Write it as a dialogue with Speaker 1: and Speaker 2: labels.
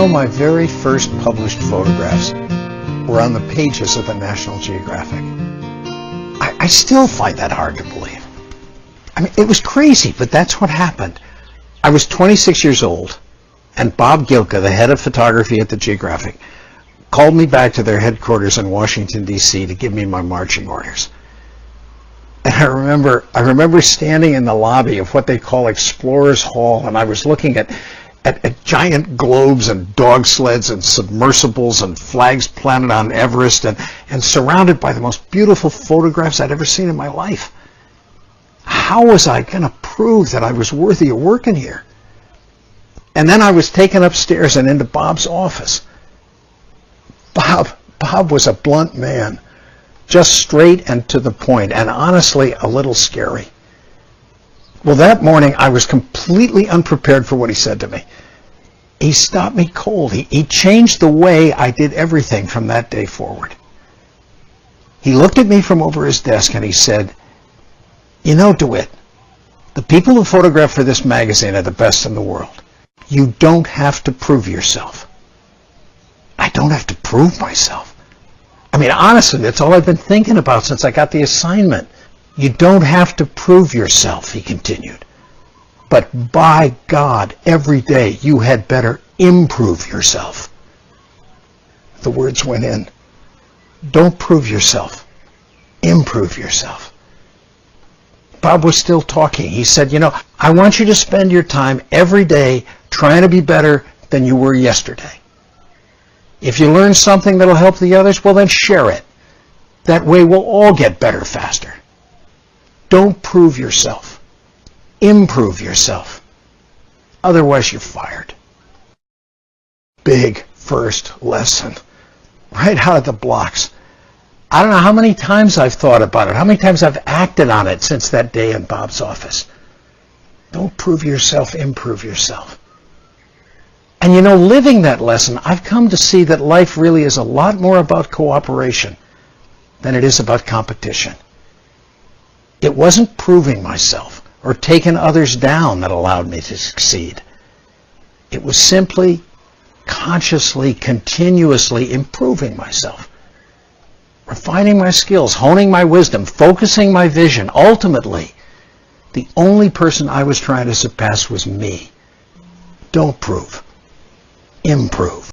Speaker 1: know, my very first published photographs were on the pages of the National Geographic. I still find that hard to believe. I mean, it was crazy, but that's what happened. I was 26 years old, and Bob Gilka, the head of photography at the Geographic, called me back to their headquarters in Washington, D.C. to give me my marching orders. And I remember standing in the lobby of what they call Explorers Hall, and I was looking at giant globes and dog sleds and submersibles and flags planted on Everest and surrounded by the most beautiful photographs I'd ever seen in my life. How was I going to prove that I was worthy of working here? And then I was taken upstairs and into Bob's office. Bob was a blunt man, just straight and to the point, and honestly a little scary. Well, that morning I was completely unprepared for what he said to me. He stopped me cold. He changed the way I did everything from that day forward. He looked at me from over his desk and he said, "You know, DeWitt, the people who photograph for this magazine are the best in the world. You don't have to prove yourself." I don't have to prove myself. I mean, honestly, that's all I've been thinking about since I got the assignment. You don't have to prove yourself, he continued. But by God, every day you had better improve yourself. The words went in. Don't prove yourself. Improve yourself. Bob was still talking. He said, "You know, I want you to spend your time every day trying to be better than you were yesterday. If you learn something that'll help the others, well then share it. That way we'll all get better faster. Don't prove yourself. Improve yourself. Otherwise you're fired." Big first lesson. Right out of the blocks. I don't know how many times I've thought about it, how many times I've acted on it since that day in Bob's office. Don't prove yourself, improve yourself. And you know, living that lesson, I've come to see that life really is a lot more about cooperation than it is about competition. It wasn't proving myself or taking others down that allowed me to succeed. It was simply, consciously, continuously improving myself, refining my skills, honing my wisdom, focusing my vision. Ultimately, the only person I was trying to surpass was me. Don't prove. Improve.